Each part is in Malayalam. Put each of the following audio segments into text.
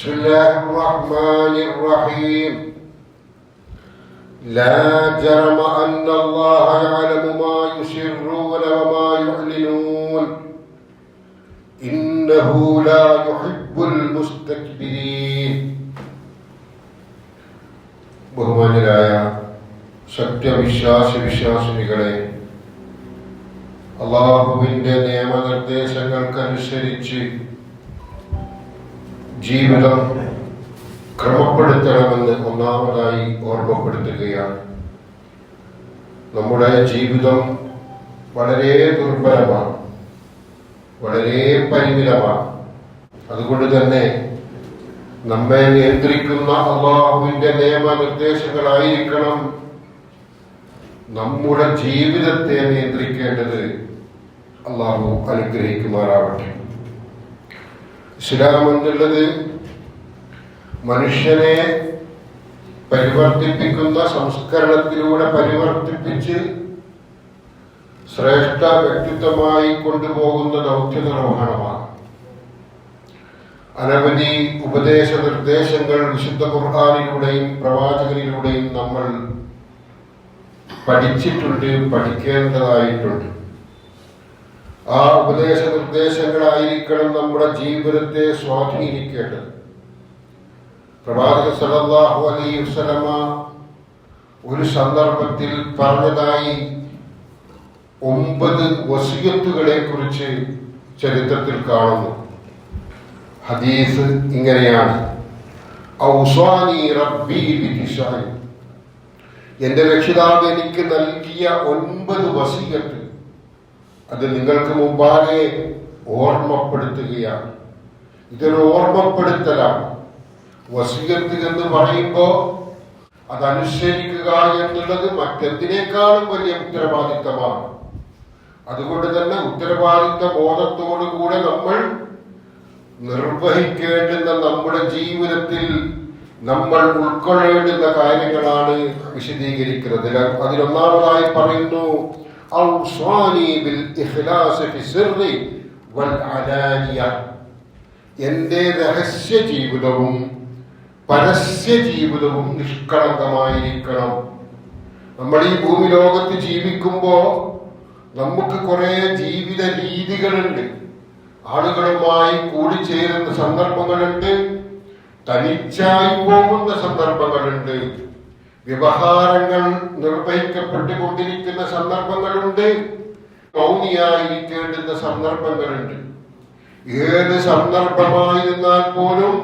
بسم الله الرحمن الرحيم لا جرم أن الله يعلم ما يسرون وما يعلنون إنه لا يحب المستكبرين. ബഹുമാന്യരായ സത്യവിശ്വാസികളെ, അല്ലാഹുവിന്റെ നിയമനിർദ്ദേശങ്ങൾക്കനുസരിച്ച് ജീവിതം ക്രമപ്പെടുത്തണമെന്ന് ഒന്നാമതായി ഓർമ്മപ്പെടുത്തുകയാണ്. നമ്മുടെ ജീവിതം വളരെ ദുർബലമാണ്, വളരെ പരിമിതമാണ്. അതുകൊണ്ട് തന്നെ നമ്മെ നിയന്ത്രിക്കുന്ന അല്ലാഹുവിന്റെ നിയമനിർദ്ദേശങ്ങളായിരിക്കണം നമ്മുടെ ജീവിതത്തെ നിയന്ത്രിക്കേണ്ടത്. അല്ലാഹു അനുഗ്രഹിക്കുമാറാവട്ടെ. ഇസ്ലാം എന്നുള്ളത് മനുഷ്യനെ പരിവർത്തിപ്പിക്കുന്ന, സംസ്കരണത്തിലൂടെ പരിവർത്തിപ്പിച്ച് ശ്രേഷ്ഠ വ്യക്തിത്വമായി കൊണ്ടുപോകുന്ന ദൗത്യ നിർവഹണമാണ്. അനവധി ഉപദേശ നിർദ്ദേശങ്ങൾ വിശുദ്ധ ഖുർആനിലൂടെയും പ്രവാചകനിലൂടെയും നമ്മൾ പഠിച്ചിട്ടുണ്ട്, പഠിക്കേണ്ടതായിട്ടുണ്ട്. ആ ഉപദേശ നിർദ്ദേശങ്ങളായിരിക്കണം നമ്മുടെ ജീവിതത്തെ സ്വാധീനിക്കേണ്ടത്. പ്രവാചകൻ സല്ലല്ലാഹു അലൈഹി വസല്ലമ ഒരു സന്ദർഭത്തിൽ പറഞ്ഞതായി 9 വസിയത്തുകളെ കുറിച്ച് ചരിത്രത്തിൽ കാണുന്നു. ഹദീസ് ഇങ്ങനെയാണ്: ഔസാനി റബ്ബി ബിതിശാൻ. എന്റെ രക്ഷിതാവ് എനിക്ക് നൽകിയ 9 വസിയത്ത് അത് നിങ്ങൾക്ക് മുമ്പാകെ ഓർമ്മപ്പെടുത്തുകയാണ്. ഇതൊരു ഓർമ്മപ്പെടുത്തലാണ്. വസിയത്ത് എന്ന് പറയുമ്പോൾ അതനുസരിക്കുക എന്നുള്ളത് മറ്റെന്തിനേക്കാളും വലിയ ഉത്തരവാദിത്തമാണ്. അതുകൊണ്ട് തന്നെ ഉത്തരവാദിത്ത ബോധത്തോടുകൂടെ നമ്മൾ നിർവഹിക്കേണ്ടുന്ന നമ്മുടെ ജീവിതത്തിൽ നമ്മൾ ഉൾക്കൊള്ളേണ്ടുന്ന കാര്യങ്ങളാണ് വിശദീകരിക്കുന്നത്. അതിലൊന്നാമതായി പറയുന്നു എന്റെ രഹസ്യ ജീവിതവും പരസ്യ ജീവിതവും നിഷ്കളങ്കമായിരിക്കണം. നമ്മൾ ഈ ഭൂമി ലോകത്ത് ജീവിക്കുമ്പോ നമുക്ക് കുറെ ജീവിത രീതികളുണ്ട്. ആളുകളുമായി കൂടിച്ചേരുന്ന സന്ദർഭങ്ങളുണ്ട്, തനിച്ചായി പോകുന്ന സന്ദർഭങ്ങളുണ്ട്, വ്യവഹാരങ്ങൾ നിർവഹിക്കപ്പെട്ടുകൊണ്ടിരിക്കുന്ന സന്ദർഭങ്ങളുണ്ട്, മൗനിയായിരിക്കേണ്ടുന്ന സന്ദർഭങ്ങളുണ്ട്. ഏത് സന്ദർഭമായിരുന്നാൽ പോലും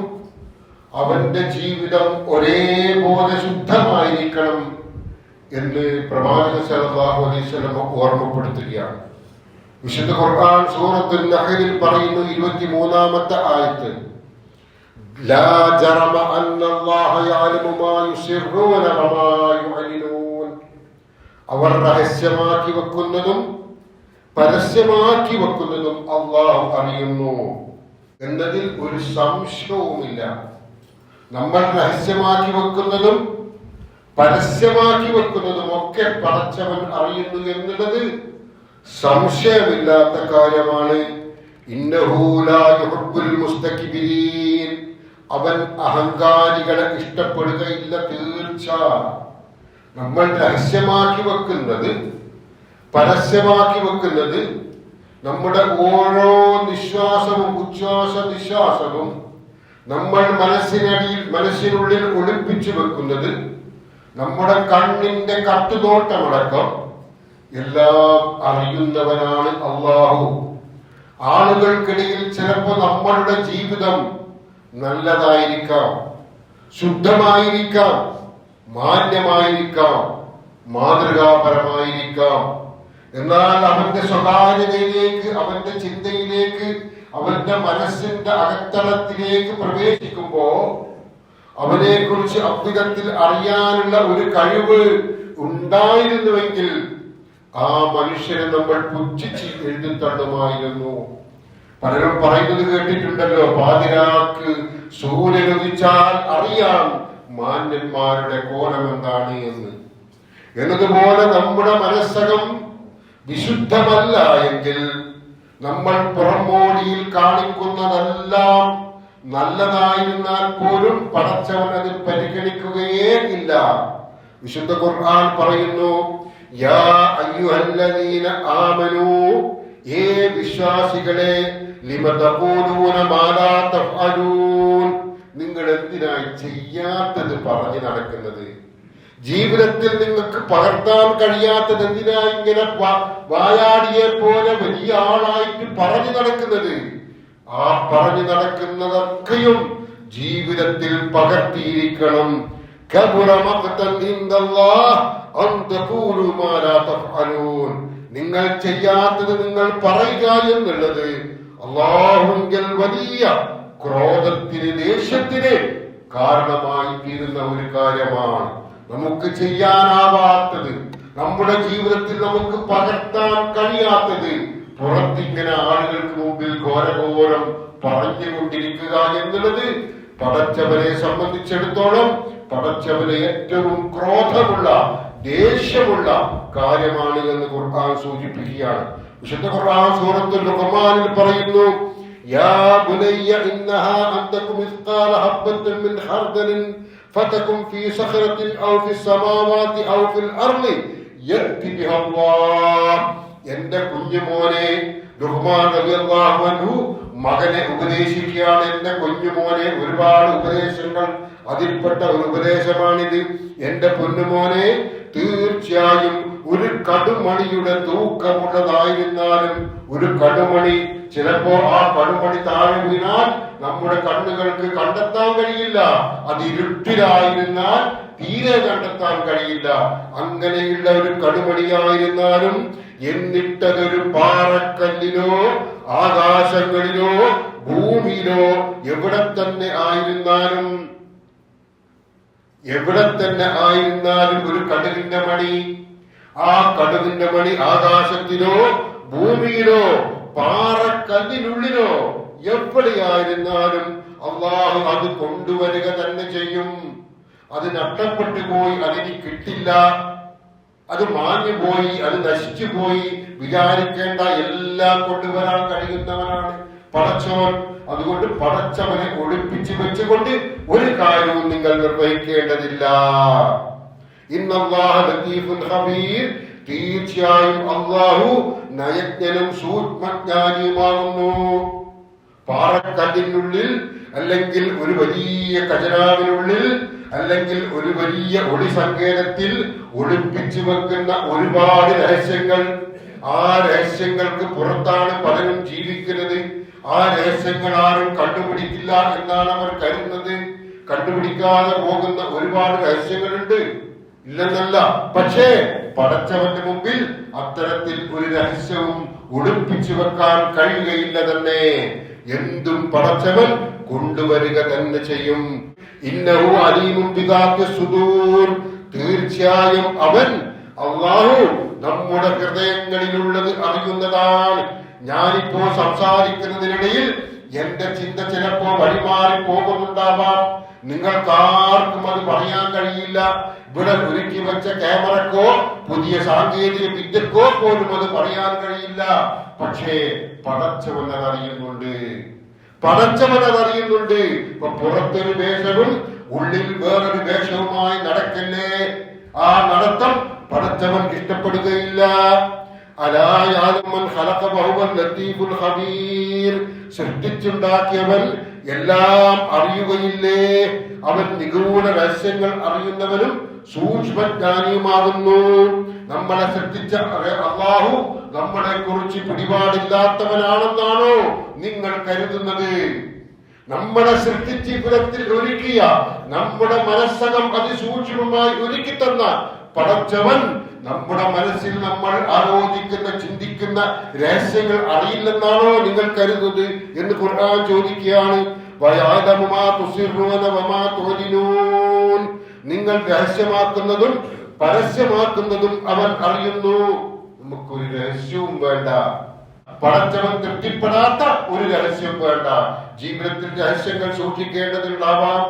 അവന്റെ ജീവിതം ഒരേപോലെ ശുദ്ധമായിരിക്കണം എന്ന് പ്രവാചകൻ സല്ലല്ലാഹു അലൈഹി വസല്ലം ഓർമ്മപ്പെടുത്തുകയാണ്. വിശുദ്ധ ഖുർആൻ സൂറത്തുൽ നഹ്ലിൽ പറയുന്നു, 23-ാമത്തെ ആയത്ത്, ലാ ജറമ അന്നല്ലാഹ യഅലമു മാ യുസിറൂന വമാ യുഅലിനൂൻ. അവർ രഹസ്യമാക്കി വെക്കുന്നതും പരസ്യമാക്കി വെക്കുന്നതും അല്ലാഹു അറിയുന്നു എന്നതിൽ ഒരു സംശയവുമില്ല. നമ്മൾ രഹസ്യമാക്കി വെക്കുന്നതും പരസ്യമാക്കി വെക്കുന്നതും ഒക്കെ പടച്ചവൻ അറിയുന്നു എന്നുള്ളത് സംശയമില്ലാത്ത കാര്യമാണ്. ഇന്നഹു ലാ യുഹിബ്ബുൽ മുസ്തക്ബിരീൻ. അവൻ അഹങ്കാരികളെ ഇഷ്ടപ്പെടുകയില്ല. തീർച്ച നമ്മൾ രഹസ്യമാക്കി വെക്കുന്നത്, പരസ്യമാക്കി വെക്കുന്നത്, നമ്മുടെ ഓരോ നിശ്വാസവും ഉച്ഛ്വാസ നിശ്വാസവും നമ്മൾ മനസ്സിനുള്ളിൽ ഒളിപ്പിച്ചു വെക്കുന്നത്, നമ്മുടെ കണ്ണിന്റെ കട്ടുനോട്ടമടക്കം എല്ലാം അറിയുന്നവനാണ് അല്ലാഹു. ആളുകൾക്കിടയിൽ ചിലപ്പോൾ നമ്മളുടെ ജീവിതം നല്ലതായിരിക്കാം, ശുദ്ധമായിരിക്കാം, മാന്യമായിരിക്കാം, മാതൃകാപരമായിരിക്കാം. എന്നാൽ അവന്റെ സ്വകാര്യതയിലേക്ക്, അവന്റെ ചിന്തയിലേക്ക്, അവന്റെ മനസ്സിന്റെ അകത്തളത്തിലേക്ക് പ്രവേശിക്കുമ്പോ അവനെ കുറിച്ച് അദ്വിതത്തിൽ അറിയാനുള്ള ഒരു കഴിവ് ഉണ്ടായിരുന്നുവെങ്കിൽ ആ മനുഷ്യനെ നമ്മൾ പുച്ഛിച്ച് എഴുതിത്തള്ളുമായിരുന്നു. പലരും പറയുന്നത് കേട്ടിട്ടുണ്ടല്ലോ, പാതിരാക്ക് സൂര്യൻ ഉദിച്ചാൽ അറിയാം മാന്യന്മാരുടെ കോലം എന്താണ് എന്ന്. എന്നതുപോലെ നമ്മുടെ മനസ്സകം വിശുദ്ധമല്ല എങ്കിൽ നമ്മൾ പുറമോടിയിൽ കാണിക്കുന്നതെല്ലാം നല്ലതായിരുന്നാൽ പോലും പടച്ചവൻ അത് പരിഗണിക്കുകയേ ഇല്ല. വിശുദ്ധ ഖുർആൻ പറയുന്നു, യാ അയ്യുഹല്ലദീന ആമനൂ, ഏ വിശ്വാസികളെ, ലിമ തഖൂലൂന മാ ലാ തഫ്അലൂൻ, നിങ്ങൾ എന്തിനായി ചെയ്യാത്തത് പറഞ്ഞു നടക്കുന്നത്? ജീവിതത്തിൽ നിങ്ങൾക്ക് പകർത്താൻ കഴിയാത്തത് എന്തിനായി ഇങ്ങനെ വായാടിയെ പോലെ വലിയ ആളായിട്ട് പറഞ്ഞു നടക്കുന്നത്? ആ പറഞ്ഞു നടക്കുന്നതൊക്കെയും ജീവിതത്തിൽ പകർത്തിയിരിക്കണം. നിങ്ങൾ ചെയ്യാത്തത് നിങ്ങൾ പറയുക എന്നുള്ളത് അല്ലാഹുവിങ്കൽ വലിയ ക്രോധത്തിന്, ദേഷ്യത്തിന് കാരണമായി തീരുന്ന ഒരു കാര്യമാണ്. നമുക്ക് ചെയ്യാനാവാത്തത്, നമ്മുടെ ജീവിതത്തിൽ നമുക്ക് പകർത്താൻ കഴിയാത്തത് പുറത്തിങ്ങനെ ആളുകൾക്ക് മുമ്പിൽ ഘോരഘോരം പറഞ്ഞുകൊണ്ടിരിക്കുക എന്നുള്ളത് പടച്ചവനെ സംബന്ധിച്ചിടത്തോളം പടച്ചവനെ ഏറ്റവും ക്രോധമുള്ള, ദേഷ്യമുള്ള കാര്യമാണ് എന്ന് ഖുർആൻ സൂചിപ്പിക്കുകയാണ്. വിശുദ്ധ ഖുർആൻ സൂറത്തുൽ ലുഖ്മാനിൽ പറയുന്നു, യാ ബുനയ്യ ഇന്നഹാ അൻതകു മിസ്ഖാല ഹബ്ബത്തിൻ മിൻ ഖർദലിൻ ഫതകും ഫീ സഖറത്തിൻ ഔ ഫിസ് സമാവാതി ഔ ഫിൽ അർളി യഅതി ബിഹല്ലാഹ്. എന്റെ കുഞ്ഞുമോനെ, ലുഖ്മാൻ റളിയല്ലാഹു അൻഹു മകനെ ഉപദേശിക്കുകയാണ്. എന്റെ കുഞ്ഞുമോനെ, ഒരുപാട് ഉപദേശങ്ങൾ, അതിൽപ്പെട്ട ഒരു ഉപദേശമാണിത്. എന്റെ പൊന്നുമോനെ, തീർച്ചയായും ഒരു കടുമണിയുടെ തൂക്കമുള്ളതായിരുന്നാലും ഒരു കടുമണി ചിലപ്പോ ആ കടുമണി താഴെ വീണാൽ നമ്മുടെ കണ്ണുകൾക്ക് കണ്ടെത്താൻ കഴിയില്ല. അത് ഇരുട്ടിലായിരുന്നാൽ തീരെ കണ്ടെത്താൻ കഴിയില്ല. അങ്ങനെയുള്ള ഒരു കടുമണിയായിരുന്നാലും എന്നിട്ടതൊരു പാറക്കല്ലിലോ ആകാശങ്ങളിലോ ഭൂമിയിലോ എവിടെ തന്നെ ആയിരുന്നാലും ഒരു കടുകിന്റെ മണി, ആ കടുകിന്റെ മണി ആകാശത്തിലോ ഭൂമിയിലോ പാറക്കല്ലിനുള്ളിലോ എവിടെയായിരുന്നാലും അള്ളാഹു അത് കൊണ്ടുവരിക തന്നെ ചെയ്യും. അത് നഷ്ടപ്പെട്ടു പോയി, അതിന് കിട്ടില്ല, അത് മാഞ്ഞു പോയി, അത് നശിച്ചു പോയി വിചാരിക്കേണ്ട, എല്ലാം കൊണ്ടുവരാൻ കഴിയുന്നവനാണ് പടച്ചവൻ. അതുകൊണ്ട് പടച്ചവനെ ഒളിപ്പിച്ചു വെച്ചുകൊണ്ട് ഒരു കാര്യവും നിങ്ങൾ നിർവഹിക്കേണ്ടതില്ല. ഇന്നല്ലാഹു ലതീഫുൻ ഖബീർ, തീർച്ചയായും അല്ലാഹു നയജ്ഞനും സൂക്ഷ്മജ്ഞാനിയുമാകുന്നു. പാറക്കല്ലിനുള്ളിൽ, അല്ലെങ്കിൽ ഒരു വലിയ ഖജനാവിനുള്ളിൽ, അല്ലെങ്കിൽ ഒരു വലിയ ഒളി സങ്കേതത്തിൽ ഒളിപ്പിച്ചു വെക്കുന്ന ഒരുപാട് രഹസ്യങ്ങൾ. ആ രഹസ്യങ്ങൾക്ക് പുറത്താണ് പലരും ജീവിക്കുന്നത്. ആ രഹസ്യങ്ങൾ ആരും കണ്ടുപിടിക്കില്ല എന്നാണ് അവർ കരുതുന്നത്. കണ്ടുപിടിക്കാതെ പോകുന്ന ഒരുപാട് രഹസ്യങ്ങളുണ്ട്, ഇല്ലെന്നല്ല. പക്ഷേ പടച്ചവന്റെ മുമ്പിൽ അത്തരത്തിൽ ഒരു രഹസ്യവും ഒളിപ്പിച്ചു വെക്കാൻ കഴിയുകയില്ല തന്നെ. എന്തും പടച്ചവൻ കൊണ്ടുവരിക തന്നെ ചെയ്യും. ഇന്നഹു അലീമുൻ ബിദാത്തി സുദൂർ, തീർച്ചയായും അവൻ അല്ലാഹു നമ്മുടെ ഹൃദയങ്ങളിലുള്ളത് അറിയുന്നതാണ്. ഞാനിപ്പോ സംസാരിക്കുന്നതിനിടയിൽ എന്റെ ചിന്ത ചിലപ്പോ വഴിമാറി പോകുന്നുണ്ടാവാം. നിങ്ങൾക്കാർക്കും അത് പറയാൻ കഴിയില്ല. ഇവിടെ ഒരുക്കി വെച്ച ക്യാമറക്കോ പുതിയ സാങ്കേതിക വിദ്യക്കോ പോലും അത് പറയാൻ കഴിയില്ല. പക്ഷേ പടച്ചവനറിയുന്നുണ്ട്. ഇപ്പൊ പുറത്തൊരു വേഷവും ഉള്ളിൽ വേറൊരു വേഷവുമായി നടക്കല്ലേ. ആ നടത്തം പടച്ചവൻ ഇഷ്ടപ്പെടുകയില്ല. സൃഷ്ടിച്ചുണ്ടാക്കിയവൻ എല്ലാം അറിയുകയില്ലേ? അവൻ നിഗൂഢ രഹസ്യങ്ങൾ അറിയുന്നവനും സൂക്ഷ്മജ്ഞാനിയുമാകുന്നു. നമ്മളെ സൃഷ്ടിച്ച അല്ലാഹു നമ്മളെ കുറിച്ച് പിടിപാടില്ലാത്തവനാണെന്നാണോ നിങ്ങൾ കരുതുന്നത്? നമ്മളെ സൃഷ്ടിച്ച് ഇവിടത്തിൽ ഒരുക്കിയ, നമ്മുടെ മനസ്സകം അതിസൂക്ഷ്മമായി ഒരുക്കി തന്ന പടച്ചവൻ നമ്മുടെ മനസ്സിൽ നമ്മൾ ആലോചിക്കുന്ന, ചിന്തിക്കുന്ന രഹസ്യങ്ങൾ അറിയില്ലെന്നാണോ നിങ്ങൾ കരുതുന്നത് എന്ന് ഖുർആൻ ചോദിക്കുകയാണ്. നിങ്ങൾ രഹസ്യമാക്കുന്നതും പരസ്യമാക്കുന്നതും അവൻ അറിയുന്നു. നമുക്കൊരു രഹസ്യവും വേണ്ട, പടച്ചവൻ തൃപ്തിപ്പെടാത്ത ഒരു രഹസ്യം വേണ്ട. ജീവിതത്തിൽ രഹസ്യങ്ങൾ സൂക്ഷിക്കേണ്ടതുണ്ടാവാം.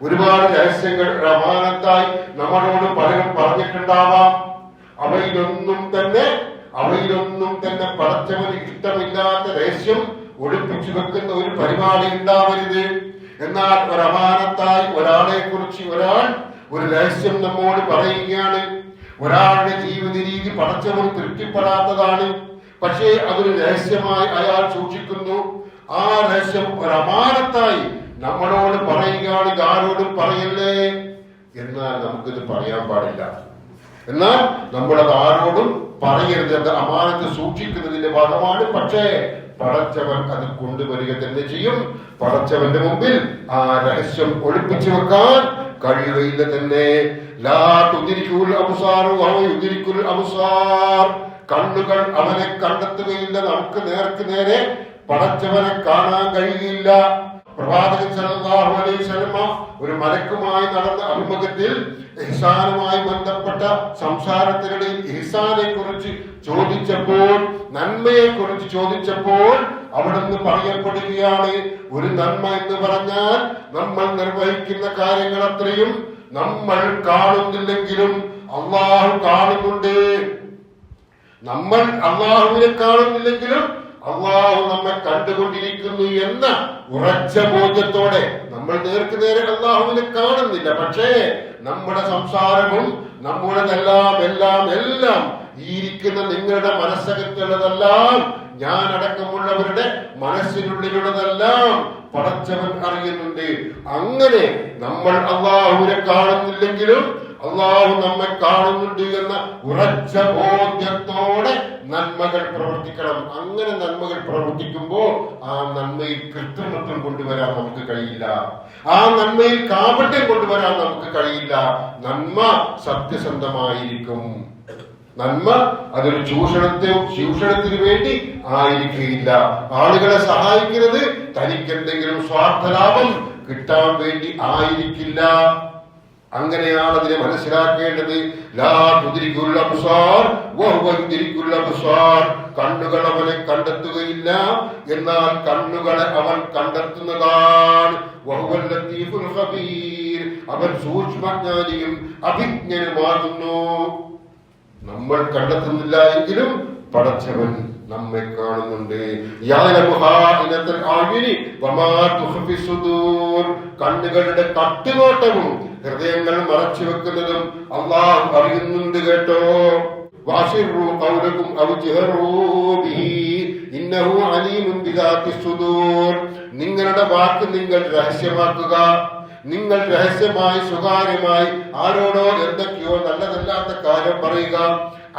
ഒരുപാട് രഹസ്യങ്ങൾ റമാനത്തായി നമ്മളോട് പലരും പറഞ്ഞിട്ടുണ്ടാവാം. അവയിലൊന്നും തന്നെ പടച്ചവന് ഇഷ്ടമില്ലാത്ത രഹസ്യം ഒളിപ്പിച്ചു വെക്കുന്ന ഒരു പരിപാടി ഉണ്ടാവരുത്. എന്നാൽ ഒരു അമാനത്തായി ഒരാളെ കുറിച്ച് ഒരാൾ ഒരു രഹസ്യം നമ്മോട് പറയുകയാണ്. ഒരാളുടെ ജീവിത രീതി പടച്ചവൻ തൃപ്തിപ്പെടാത്തതാണ്. പക്ഷേ അതൊരു രഹസ്യമായി അയാൾ സൂക്ഷിക്കുന്നു. ആ രഹസ്യം ഒരു അമാനത്തായി നമ്മളോട് പറയുകയാണ്, ആരോടും പറയല്ലേ. എന്നാൽ നമുക്കിത് പറയാൻ പാടില്ല. എന്നാൽ നമ്മളത് ആരോടും പറയരുത്. അത് അമാനത്ത് സൂക്ഷിക്കുന്നതിന്റെ ഭാഗമാണ്. പക്ഷേ പടച്ചവൻ അത് കൊണ്ടുവരിക തന്നെ ചെയ്യും. പടച്ചവന്റെ മുമ്പിൽ ആ രഹസ്യം ഒളിപ്പിച്ചു വെക്കാൻ കഴിയുകയില്ല തന്നെ. ലാ തുദ്രികുൽ അബ്സാറു വ യുദ്രികുൽ അബ്സാർ. കണ്ണുകൾ അവനെ കണ്ടെത്തുകയില്ല. നമുക്ക് നേർക്ക് നേരെ പടച്ചവനെ കാണാൻ കഴിയില്ല. പ്രവാചകൻ സല്ലല്ലാഹു അലൈഹി വസല്ലം ഒരു മലക്കുമായി നടന്ന അഭിമുഖത്തിൽ ഇഹ്സാനുമായി ബന്ധപ്പെട്ട സംസാരത്തിനിടയിൽ ഇഹ്സാനെ കുറിച്ച് ചോദിച്ചപ്പോൾ, നന്മയെ കുറിച്ച് ചോദിച്ചപ്പോൾ അവിടുന്ന് പറയപ്പെടുകയാണ്, ഒരു നന്മ എന്ന് പറഞ്ഞാൽ നമ്മൾ നിർവഹിക്കുന്ന കാര്യങ്ങൾ അത്രയും നമ്മൾ കാണുന്നില്ലെങ്കിലും അള്ളാഹു കാണുന്നുണ്ട്. നമ്മൾ അള്ളാഹുവിനെ കാണുന്നില്ലെങ്കിലും അള്ളാഹു നമ്മെ കണ്ടുകൊണ്ടിരിക്കുന്നു എന്ന ഉറച്ച ബോധ്യത്തോടെ നമ്മൾ നേർക്ക് നേരെ അള്ളാഹുവിനെ കാണുന്നില്ല. പക്ഷേ നമ്മുടെ സംസാരവും നമ്മുടെതെല്ലാം എല്ലാം എല്ലാം ഈ ഇരിക്കുന്ന നിങ്ങളുടെ മനസ്സകത്തുള്ളതെല്ലാം ഞാൻ അടക്കമുള്ളവരുടെ മനസ്സിനുള്ളിലുള്ളതെല്ലാം പടച്ചവൻ അറിയുന്നുണ്ട്. അങ്ങനെ നമ്മൾ അള്ളാഹുവിനെ കാണുന്നില്ലെങ്കിലും അള്ളാഹു നമ്മെ കാണുന്നുണ്ട് എന്ന ഉറച്ച ബോധ്യത്തോടെ നന്മകൾ പ്രവർത്തിക്കണം. അങ്ങനെ നന്മകൾ പ്രവർത്തിക്കുമ്പോൾ ആ നന്മയിൽ കൃത്രിമത്വം കൊണ്ടുവരാൻ നമുക്ക് കഴിയില്ല. ആ നന്മയിൽ കാപട്യം കൊണ്ടുവരാൻ നമുക്ക് കഴിയില്ല. നന്മ സത്യസന്ധമായിരിക്കും. നന്മ അതൊരു ചൂഷണത്തിന് വേണ്ടി ആയിരിക്കുകയില്ല. ആളുകളെ സഹായിക്കുന്നത് തനിക്ക് എന്തെങ്കിലും സ്വാർത്ഥലാഭം കിട്ടാൻ വേണ്ടി ആയിരിക്കില്ല. അങ്ങനെയാണ് അതിനെ മനസ്സിലാക്കേണ്ടത്. ലാ തുദ്രികുൽ അബ്സാർ വഹുവ യുദ്രികുൽ അബ്സാർ. കണ്ണുകൾ അവനെ കണ്ടെത്തുകയില്ല, എന്നാൽ കണ്ണുകളെ അവൻ കണ്ടെത്തുന്നതാണ്. വഹുവൽ ലത്തീഫുൽ ഖബീർ. അവൻ സൂക്ഷ്മജ്ഞാനിയും അഭിജ്ഞനുമാകുന്നു. നമ്മൾ കണ്ടെത്തുന്നില്ല എങ്കിലും പടച്ചവൻ നമ്മെ കാണുന്നുണ്ട്. കണ്ണുകളുടെ തട്ടുനോട്ടവും ഹൃദയങ്ങൾ മറച്ചു വെക്കുന്നതും അള്ളാഹു അറിയുന്നുണ്ട് കേട്ടോ. നിങ്ങളുടെ വാക്ക് നിങ്ങൾ രഹസ്യമാക്കുക. നിങ്ങൾ രഹസ്യമായി സ്വകാര്യമായി ആരോടോ എന്തൊക്കെയോ നല്ലതല്ലാത്ത കാര്യം പറയുക,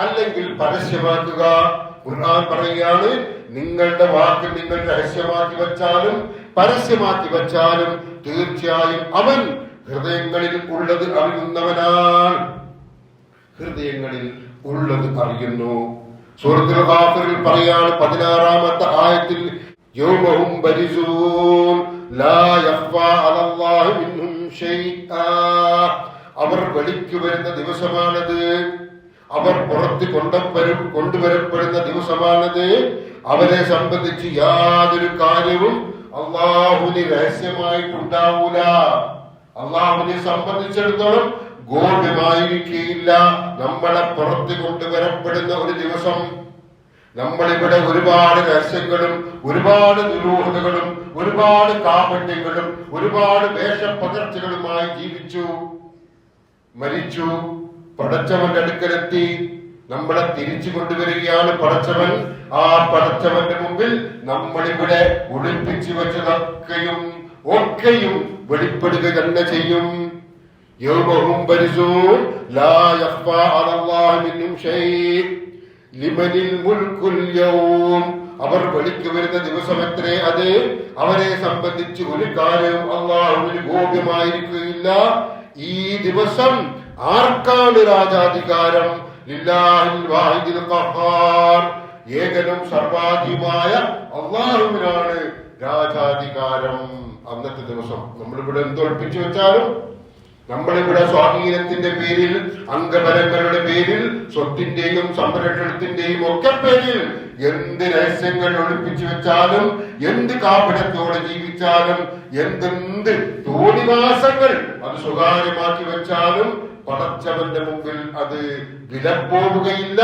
അല്ലെങ്കിൽ പരസ്യമാക്കുക. ഖുർആൻ പറയുകയാണ്, നിങ്ങളുടെ വാക്ക് നിങ്ങൾ രഹസ്യമാക്കി വച്ചാലും പരസ്യമാക്കി വച്ചാലും തീർച്ചയായും അവൻ ഹൃദയങ്ങളിൽ ഉള്ളത് അറിയുന്നവനാണ്. ഹൃദയങ്ങളിൽ ഉള്ളത് അറിയുന്നു. സൂറത്തുൽ ഗാഫിറിൽ പറയാണ് 16-ാമത്തെ ആയത്തിൽ, യൗമഹും ബരിസൂൻ ലാ യഖ്ഫാ അലല്ലാഹി മിൻഹും ശൈആ. അവർ വെളിക്ക് വരുന്ന ദിവസമാണത്. അവർ പുറത്ത് കൊണ്ടുവരപ്പെടുന്ന ദിവസമാണത്. അവരെ സംബന്ധിച്ച് യാതൊരു കാര്യവും അള്ളാഹുവിന് രഹസ്യമായിട്ടുണ്ടാവൂല. അള്ളാഹുവിനെ സംബന്ധിച്ചിടത്തോളം ഗോപ്യമായിരിക്കില്ല. നമ്മളെ പുറത്ത് കൊണ്ടുവരപ്പെടുന്ന ഒരു ദിവസം. നമ്മളിവിടെ ഒരുപാട് രഹസ്യങ്ങളും ഒരുപാട് ദുരൂഹതകളും ഒരുപാട് കാപട്യങ്ങളും ഒരുപാട് വേഷപ്പകർച്ചകളുമായി ജീവിച്ചു, മരിച്ചു. പടച്ചവന്റെ അടുക്കലെത്തി നമ്മളെ തിരിച്ചു കൊണ്ടുവരികയാണ് പടച്ചവൻ. ആ പടച്ചവന്റെ മുമ്പിൽ നമ്മളിവിടെ ഒളിപ്പിച്ചു വെച്ചതൊക്കെയും വെളിപ്പെടുക തന്നെ ചെയ്യും. യൗമഹും ബരിസൂൻ ലാ യഖ്ഫാ അലല്ലാഹി മിൻഹും ശൈഅ ലിമനിൽ മുൽക്കുൽ യൗം. അവർ വെളിക്ക് വരുന്ന ദിവസമത്രേ അത്. അവരെ സംബന്ധിച്ച് ഒരു കാര്യവും അല്ലാഹുവിന് ഗോപ്യമായിരിക്കുകയില്ല. ഈ ദിവസം ആർക്കാണ് രാജാധികാരം? ലില്ലാഹിൽ വാഹിദിൽ ഖഹാർ. ഏകനും സർവാധിപനായ അല്ലാഹുവിനാണ് രാജാധികാരം. അന്നത്തെ ദിവസം നമ്മളിവിടെ എന്തൊളിപ്പിച്ചു വെച്ചാലും, നമ്മളിവിടെ സ്വാധീനത്തിന്റെ പേരിൽ, അംഗബലങ്ങളുടെ പേരിൽ, സ്വത്തിന്റെയും സംരക്ഷണത്തിന്റെയും ഒക്കെ പേരിൽ എന്ത് രഹസ്യങ്ങൾ ഒളിപ്പിച്ചു വെച്ചാലും, എന്ത് കാപട്യത്തോടെ ജീവിച്ചാലും, എന്തെന്ത് തോന്നിവാസങ്ങൾ അത് സ്വകാര്യമാക്കി വെച്ചാലും പടച്ചവന്റെ മുമ്പിൽ അത് വിലപ്പോവുകയില്ല.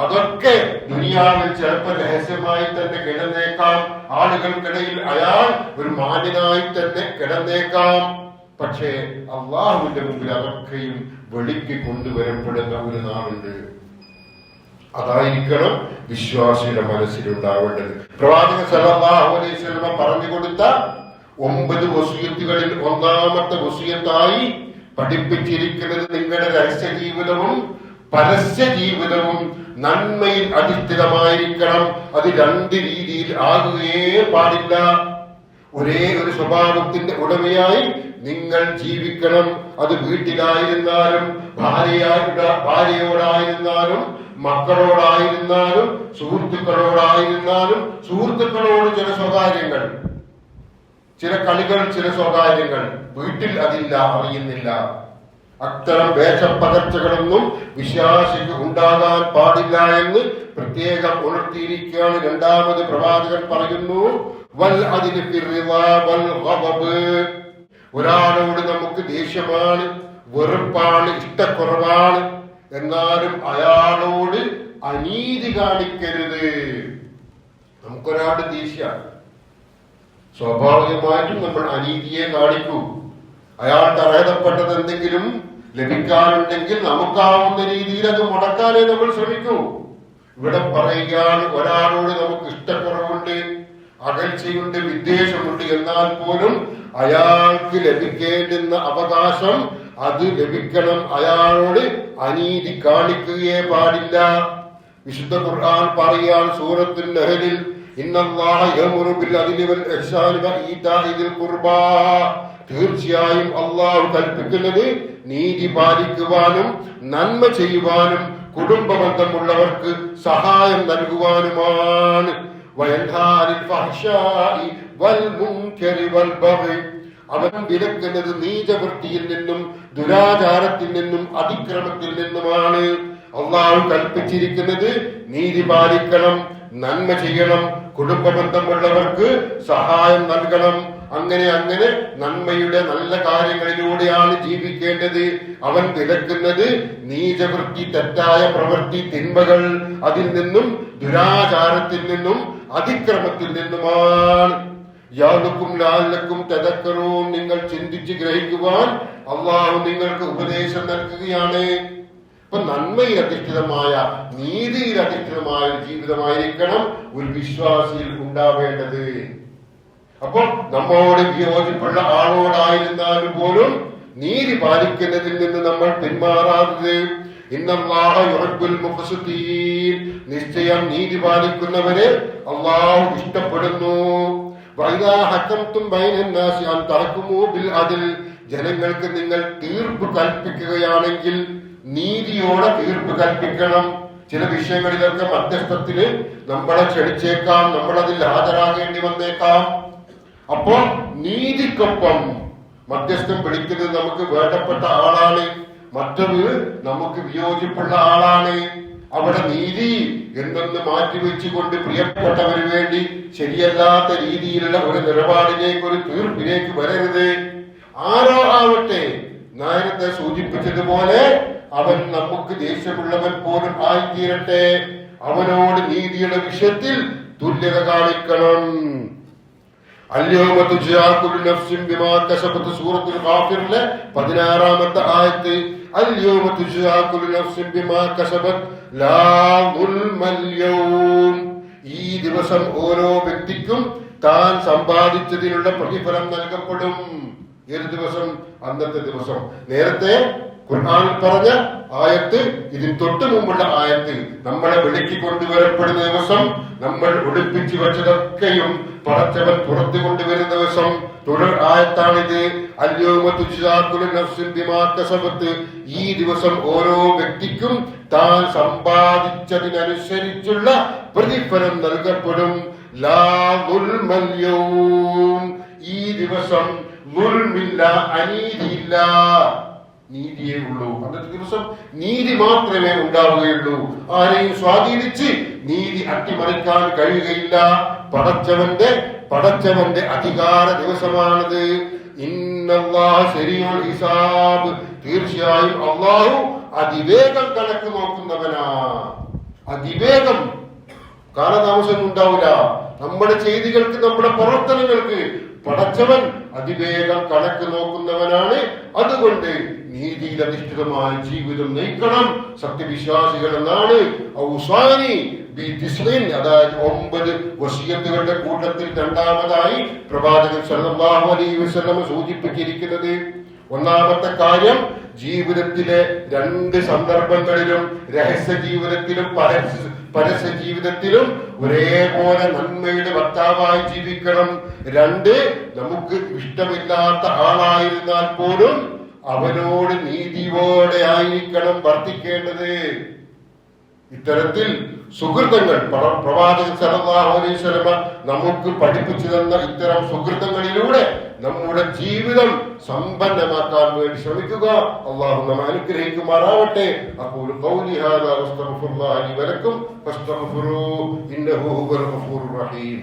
അതൊക്കെ ദുനിയാവിൽ ചിലപ്പോൾ രഹസ്യമായി തന്നെ കിടന്നേക്കാം, ആളുകൾക്കിടയിൽ അയാൾ ഒരു മാന്യനായി തന്നെ കിടന്നേക്കാം. പക്ഷേ അള്ളാഹുവിന്റെ മുമ്പിൽ അതൊക്കെയും വെളിക്ക് കൊണ്ടുവരപ്പെടുന്ന ഒരു നാളുണ്ട്. അതായിരിക്കണം വിശ്വാസിയുടെ മനസ്സിലുണ്ടാവേണ്ടത്. പ്രവാചകൻ സല്ലല്ലാഹു അലൈഹി വസല്ലം പറഞ്ഞു കൊടുത്ത 9 വസിയത്തുകളിൽ ഒന്നാമത്തെ വസിയത്തായി പഠിപ്പിച്ചിരിക്കുന്നത് നിങ്ങളുടെ രഹസ്യ ജീവിതവും പരസ്യ ജീവിതവും നന്മയിൽ അധിഷ്ഠിതമായിരിക്കണം. അത് 2 രീതിയിൽ ആകുകയേ പാടില്ല. ഒരേ ഒരു സ്വഭാവത്തിന്റെ ഉടമയായി നിങ്ങൾ ജീവിക്കണം. അത് വീട്ടിലായിരുന്നാലും, ഭാര്യയോടായിരുന്നാലും, മക്കളോടായിരുന്നാലും, സുഹൃത്തുക്കളോടായിരുന്നാലും. സുഹൃത്തുക്കളോട് ചില സ്വകാര്യങ്ങൾ, ചില കളികൾ, ചില സ്വകാര്യങ്ങൾ വീട്ടിൽ അതില്ല, അറിയുന്നില്ല. അത്തരം വേഷപ്പകർച്ചകളൊന്നും വിശ്വാസിക്ക് ഉണ്ടാകാൻ പാടില്ല എന്ന് പ്രത്യേകം ഉണർത്തിയിരിക്കുകയാണ്. രണ്ടാമത് പ്രവാചകൻ പറയുന്നു, വൽ അതിന് ഒരാളോട് നമുക്ക് ദേഷ്യമാണ്, വെറുപ്പാണ്, ഇഷ്ടക്കുറവാണ്, എന്നാലും അയാളോട് അനീതി കാണിക്കരുത്. നമുക്കൊരാളുടെ ദേഷ്യം, സ്വാഭാവികമായിട്ടും നമ്മൾ അനീതിയെ കാണിക്കൂ. അയാൾക്ക് അർഹതപ്പെട്ടത് എന്തെങ്കിലും ലഭിക്കാനുണ്ടെങ്കിൽ നമുക്കാവുന്ന രീതിയിൽ അത് മുടക്കാനേ നമ്മൾ ശ്രമിക്കൂ. ഇവിടെ പറയുകയാണ്, ഒരാളോട് നമുക്ക് ഇഷ്ടക്കുറവുണ്ട്, അകൽച്ചയുണ്ട്, വിദ്വേഷമുണ്ട്, എന്നാൽ പോലും അയാൾക്ക് ലഭിക്കേണ്ടുന്ന അവകാശം അത് ലഭിക്കണം. അയാളോട് അനീതി കാണിക്കുകയേ പാടില്ല. വിശുദ്ധ ഖുർആൻ പറയാൻ സൂറത്തുൽ നഹലിൽ, ഇന്നല്ലാഹ യഅ്മുറു ബിൽ അദ്ലി വൽ ഇഹ്സാനി വ ഈതാഇ ദിൽ ഖുർബാ, തീർച്ചയായും അല്ലാഹു കൽപ്പിക്കുന്നത് നീതി പാലിക്കുവാനും നന്മ ചെയ്യുവാനും കുടുംബബന്ധമുള്ളവർക്ക് സഹായം നൽകുവാനുമാണ്. അവൻ വിലക്കുന്നത് നീചവൃത്തിയിൽ നിന്നും ദുരാചാരത്തിൽ നിന്നും അതിക്രമത്തിൽ നിന്നുമാണ്. അള്ളാഹു കൽപ്പിച്ചിരിക്കുന്നത് നീതി പാലിക്കണം, നന്മ ചെയ്യണം, കുടുംബബന്ധമുള്ളവർക്ക് സഹായം നൽകണം. അങ്ങനെ നന്മയുടെ നല്ല കാര്യങ്ങളിലൂടെയാണ് ജീവിക്കേണ്ടത്. അവൻ വിലക്കുന്നത് നീചവൃത്തി, തെറ്റായ പ്രവൃത്തി, തിന്മകൾ, അതിൽ നിന്നും ദുരാചാരത്തിൽ നിന്നും അതിക്രമത്തിൽ നിന്നുമാണ്. യാദുക്കും ലാലക്കും തദക്കറൂൻ, നിങ്ങൾ ചിന്തിച്ച് ഗ്രഹിക്കുവാൻ അള്ളാഹു നിങ്ങൾക്ക് ഉപദേശം നൽകുകയാണ്. അപ്പൊ നന്മയിൽ അധിഷ്ഠിതമായ, നീതിയിൽ അധിഷ്ഠിതമായ ഒരു ജീവിതമായിരിക്കണം ഒരു വിശ്വാസിയിൽ ഉണ്ടാവേണ്ടത്. അപ്പൊ നമ്മോട് വിയോജിപ്പുള്ള ആളോടായിരുന്നാലും പോലും നീതി പാലിക്കുന്നതിൽ നിന്ന് നമ്മൾ പിന്മാറാത്തത്. ഇന്നല്ലാഹ യുഹിബ്ബുൽ മുഖ്സിതീൻ, നിശ്ചയം നീതി പാലിക്കുന്നവരെ അള്ളാഹു ഇഷ്ടപ്പെടുന്നു. വഇദാ ഹക്കംതും ബൈനന്നാസി അൻ തഹ്കുമൂ ബിൽ അദ്ൽ, ജനങ്ങൾക്ക് നിങ്ങൾ തീർപ്പ് കൽപ്പിക്കുകയാണെങ്കിൽ നീതിയോടെ തീർപ്പ് കൽപ്പിക്കണം. ചില വിഷയങ്ങളിലൊക്കെ മധ്യസ്ഥത്തിന് നമ്മളെ ക്ഷണിച്ചേക്കാം, നമ്മളതിൽ ഹാജരാകേണ്ടി വന്നേക്കാം. അപ്പോ നീതിക്കൊപ്പം മധ്യസ്ഥം വിളിക്കുന്നത് നമുക്ക് വേണ്ടപ്പെട്ട ആളാണ്, മറ്റൊരു നമുക്ക് വിയോജിപ്പുള്ള ആളാണ്. അവിടെ നീതി എന്തെന്ന് മാറ്റിവെച്ചുകൊണ്ട് പ്രിയപ്പെട്ടവന് വേണ്ടി ശരിയല്ലാത്ത രീതിയിലുള്ള ഒരു നിലപാടിലേക്ക്, ഒരു തീർപ്പിലേക്ക് വരരുത്. ആരോ ആവട്ടെ, നേരത്തെ സൂചിപ്പിച്ചതുപോലെ അവൻ നമുക്ക് ദേഷ്യമുള്ളവൻ പോലും ആയിത്തീരട്ടെ, അവനോട് നീതിയുടെ വിഷയത്തിൽ തുല്യത കാണിക്കണം. അൽയൗമ തുജ്സാ കുല്ലു നഫ്സിൻ ബിമാ കസബത്, സൂറത്തുൽ ഗാഫിറിലെ 16ാമത്തെ ആയത്ത്. അൽയൗമ തുജ്സാ കുല്ലു നഫ്സിൻ ബിമാ കസബത് ലാ ദുൽമൽ യൗം, ഈ ദിവസം ഓരോ വ്യക്തിക്കും താൻ സമ്പാദിച്ചതിനുള്ള പ്രതിഫലം നൽകപ്പെടും. ഏത് ദിവസം? അന്നത്തെ ദിവസം. നേരത്തെ ഖുർആനിൽ പറഞ്ഞ ആയത്ത്, ഇതിന് തൊട്ട് മുമ്പുള്ള ആയത്ത്, നമ്മളെ വിളിക്ക് കൊണ്ടുവരപ്പെടുന്ന ദിവസം, നമ്മൾ ഒളിപ്പിച്ചു വെച്ചതൊക്കെയും പടച്ചവൻ പുറത്തു കൊണ്ടുവരുന്ന ദിവസം. തുടർ ആയത്താണിത്. അൽയൗമ തുജ്സാ കുല്ലു നഫ്സിൻ ബിമാ കസബത്, ഈ ദിവസം ഓരോ വ്യക്തിക്കും താൻ സമ്പാദിച്ചതിനനുസരിച്ചുള്ള പ്രതിഫലം നൽകപ്പെടും. ലാ ദുൽമൽ യൗം, ഈ ദിവസം ദുൽമില്ല, അനീതിയില്ല, നീതിയേ ഉള്ളൂ. അന്നത്തെ ദിവസം നീതി മാത്രമേ ഉണ്ടാവുകയുള്ളൂ. ആരെയും സ്വാധീനിച്ച് നീതി അട്ടിമറിക്കാൻ കഴിയുകയില്ല. പടച്ചവന്റെ അധികാര ദിവസമാണത്. ഇന്നല്ലാഹ സരീഉൽ ഹിസാബ്, തീർച്ചയായും അല്ലാഹു അതിവേഗം കണക്ക് നോക്കുന്നവനാ. അതിവേഗം, കാലതാമസം ഉണ്ടാവില്ല. നമ്മുടെ ചെയ്തികൾക്ക്, നമ്മുടെ പ്രവർത്തനങ്ങൾക്ക് പടച്ചവൻ അതിവേഗം കണക്ക് നോക്കുന്നവനാണ്. അതുകൊണ്ട് നീതിയിൽ അധിഷ്ഠിതമായ ജീവിതം നയിക്കണം സത്യവിശ്വാസികൾ എന്നാണ് ഔസാനി ബിതിസ്ഇൻ, അതായത് 9 വസിയത്തുകളുടെ കൂട്ടത്തിൽ രണ്ടാമതായി പ്രവാചകൻ സല്ലല്ലാഹു അലൈഹി വസല്ലം സൂചിപ്പിച്ചിരിക്കുന്നത്. ഒന്നാമത്തെ കാര്യം, ജീവിതത്തിലെ 2 സന്ദർഭങ്ങളിലും, രഹസ്യ ജീവിതത്തിലും പരസ്യ ജീവിതത്തിലും ഒരേപോലെ നന്മയുടെ വക്താവായി ജീവിക്കണം. 2, നമുക്ക് ഇഷ്ടമില്ലാത്ത ആളായിരുന്നാൽ പോലും അവനോട് നീതിയോടെ ആയിരിക്കണം വർത്തിക്കേണ്ടത്. ഇത്തരത്തിൽ സുഹൃതങ്ങൾ പ്രവാചകൻ സല്ലല്ലാഹു അലൈഹി വസല്ലം നമുക്ക് പഠിപ്പിച്ചു തന്ന ഇത്തരം സുഹൃതങ്ങളിലൂടെ നമ്മുടെ ജീവിതം സമ്പന്നമാക്കാൻ വേണ്ടി ശ്രമിക്കുക. അല്ലാഹു നമ്മെ അനുഗ്രഹിക്കുമാറാവട്ടെ. അഖൂലു ഖൗലി ഹാദാ വസ്തഗ്ഫിറുല്ലാഹ ലി വലക്കും ഫസ്തഗ്ഫിറൂഹു ഇന്നഹു ഹുവൽ ഗഫൂറുർ റഹീം.